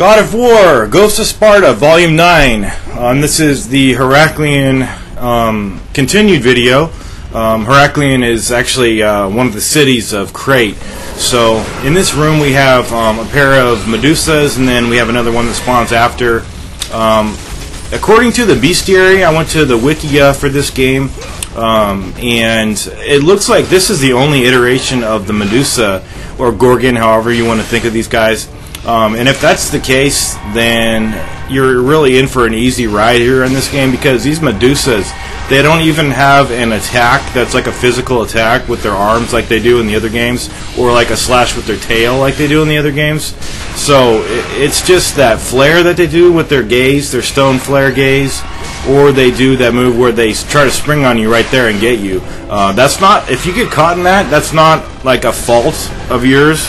God of War, Ghost of Sparta, Volume 9. This is the Heraklion continued video. Heraklion is actually one of the cities of Crete. So in this room we have a pair of Medusas, and then we have another one that spawns after. According to the bestiary, I went to the Wikia for this game, and it looks like this is the only iteration of the Medusa, or Gorgon, however you want to think of these guys. And if that's the case, then you're really in for an easy ride here in this game, because these Medusas, they don't even have an attack that's like a physical attack with their arms like they do in the other games, or like a slash with their tail like they do in the other games. So it's just that flare that they do with their gaze, their stone flare gaze, or they do that move where they try to spring on you right there and get you. That's not, if you get caught in that, that's not like a fault of yours.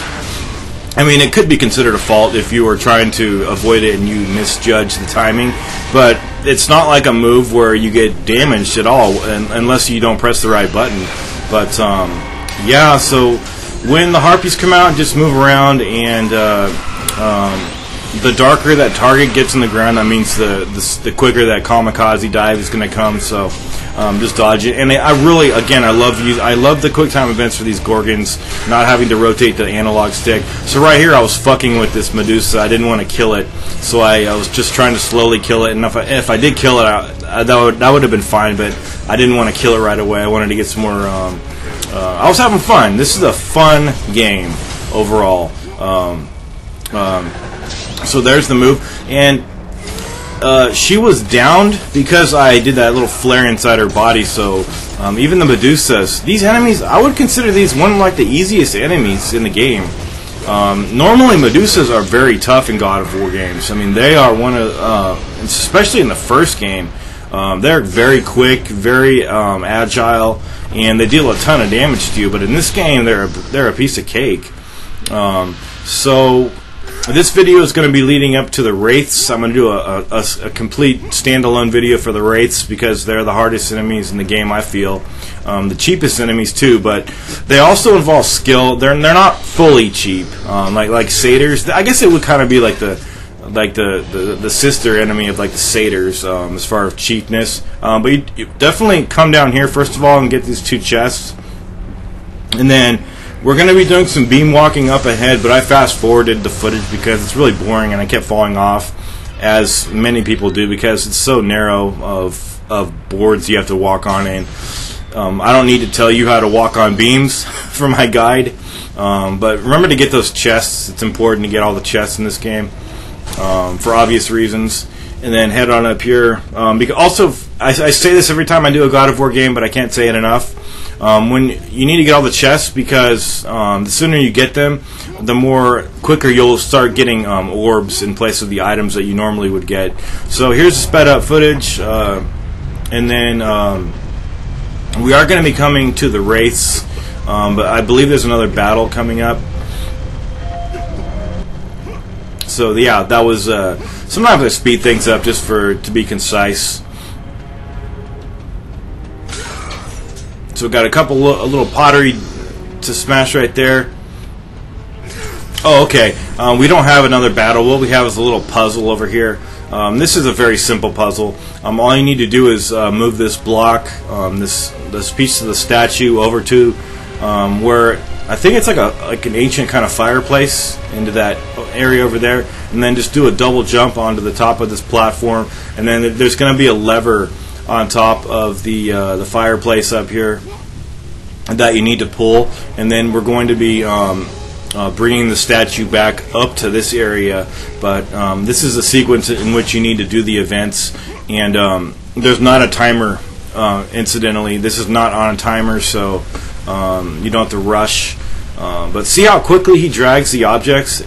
I mean, it could be considered a fault if you were trying to avoid it and you misjudge the timing, but it's not like a move where you get damaged at all unless you don't press the right button. But yeah, so when the harpies come out, just move around, and the darker that target gets in the ground, that means the quicker that kamikaze dive is going to come. So just dodge it. And I really, again, I love the quick time events for these Gorgons, not having to rotate the analog stick. So right here I was fucking with this Medusa. I didn't want to kill it, so I was just trying to slowly kill it. And if I did kill it, that would have been fine, but I didn't want to kill it right away. I wanted to get some more. I was having fun. This is a fun game overall. So there's the move, and she was downed because I did that little flare inside her body. So even the Medusas, these enemies, I would consider these one of like the easiest enemies in the game. Normally Medusas are very tough in God of War games. I mean, they are one of, especially in the first game, they're very quick, very agile, and they deal a ton of damage to you. But in this game, they're a piece of cake. So this video is going to be leading up to the Wraiths. I'm going to do a complete standalone video for the Wraiths, because they're the hardest enemies in the game, I feel. The cheapest enemies too, but they also involve skill. They're not fully cheap, like satyrs. I guess it would kind of be like the sister enemy of like the satyrs, as far as cheapness. But you definitely come down here first of all and get these two chests, and then we're going to be doing some beam walking up ahead, but I fast forwarded the footage because it's really boring and I kept falling off, as many people do, because it's so narrow of boards you have to walk on. And I don't need to tell you how to walk on beams for my guide, but remember to get those chests. It's important to get all the chests in this game, for obvious reasons. And then head on up here, because also I say this every time I do a God of War game, but I can't say it enough. When you need to get all the chests, because the sooner you get them, the more quicker you'll start getting orbs in place of the items that you normally would get. So here's the sped up footage, and then we are going to be coming to the Wraiths, but I believe there's another battle coming up. So yeah, that was sometimes I speed things up just to be concise. So we've got a little pottery to smash right there. Oh, okay. We don't have another battle. What we have is a little puzzle over here. This is a very simple puzzle. All you need to do is move this block, this piece of the statue over to where I think it's like an ancient kind of fireplace, into that area over there, and then just do a double jump onto the top of this platform, and then there's going to be a lever on top of the fireplace up here that you need to pull, and then we're going to be bringing the statue back up to this area. But this is a sequence in which you need to do the events, and there's not a timer. Incidentally, this is not on a timer, so you don't have to rush. But see how quickly he drags the objects.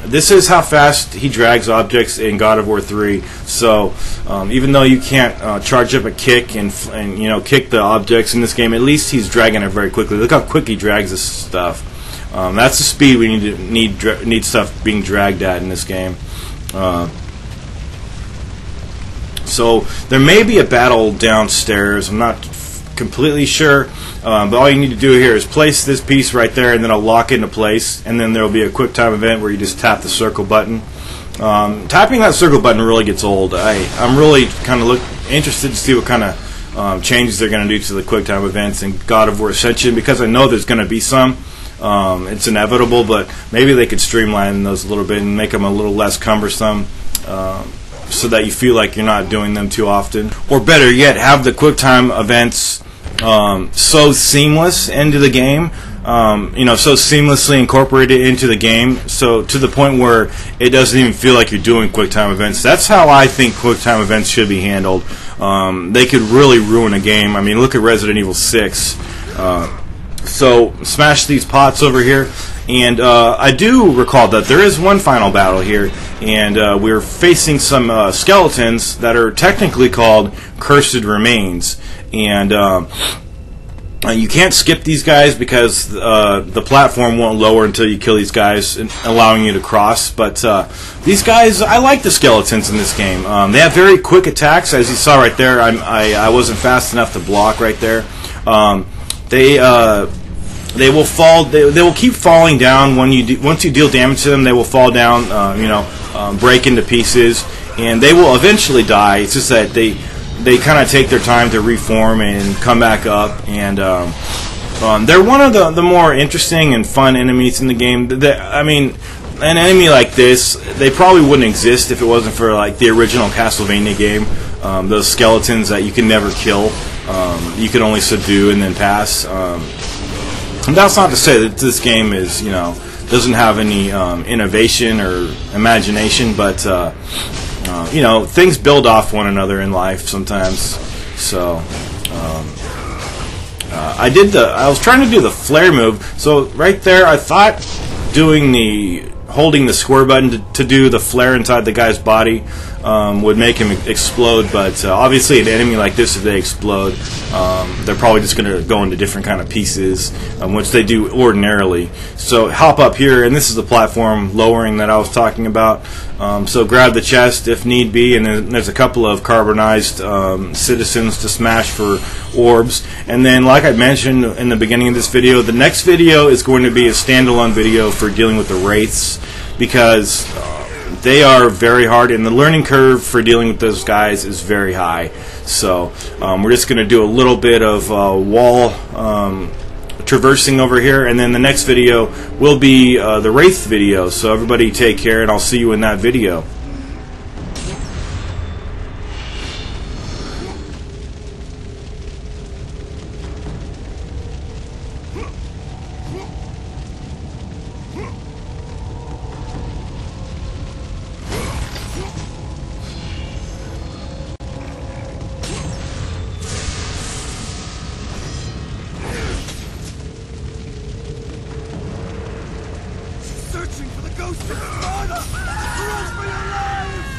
This is how fast he drags objects in God of War 3. So even though you can't charge up a kick and kick the objects in this game, at least he's dragging it very quickly. Look how quick he drags this stuff. That's the speed we need stuff being dragged at in this game. So there may be a battle downstairs. I'm not completely sure. But all you need to do here is place this piece right there, and then I'll lock it into place, and then there will be a quick time event where you just tap the circle button. Tapping that circle button really gets old. I'm really kind of interested to see what kind of changes they're going to do to the QuickTime events in God of War Ascension, because I know there's going to be some. It's inevitable, but maybe they could streamline those a little bit and make them a little less cumbersome, so that you feel like you're not doing them too often. Or better yet, have the QuickTime events so seamless into the game, so seamlessly incorporated into the game, so to the point where it doesn't even feel like you're doing QuickTime events. That's how I think QuickTime events should be handled. They could really ruin a game. I mean, look at Resident Evil 6. So smash these pots over here, and I do recall that there is one final battle here, and we're facing some skeletons that are technically called Cursed Remains, and you can't skip these guys because the platform won't lower until you kill these guys, allowing you to cross. But these guys, I like the skeletons in this game. They have very quick attacks, as you saw right there. I wasn't fast enough to block right there. They will fall. They will keep falling down once you deal damage to them. They will fall down, break into pieces, and they will eventually die. It's just that they kind of take their time to reform and come back up. And they're one of the more interesting and fun enemies in the game. I mean, an enemy like this, they probably wouldn't exist if it wasn't for like the original Castlevania game. Those skeletons that you can never kill. You can only subdue and then pass. And that's not to say that this game is, doesn't have any innovation or imagination, but things build off one another in life sometimes. So I was trying to do the flare move. So right there, I thought holding the square button to do the flare inside the guy's body would make him explode, but obviously an enemy like this, if they explode, they're probably just going to go into different kind of pieces, which they do ordinarily. So hop up here, and this is the platform lowering that I was talking about. So grab the chest if need be, and then there's a couple of carbonized citizens to smash for orbs. And then, like I mentioned in the beginning of this video, the next video is going to be a standalone video for dealing with the wraiths, because they are very hard, and the learning curve for dealing with those guys is very high. So we're just going to do a little bit of wall traversing over here, and then the next video will be the Wraith video. So everybody take care, and I'll see you in that video. Searching for the ghost of Sparta! Run for your lives!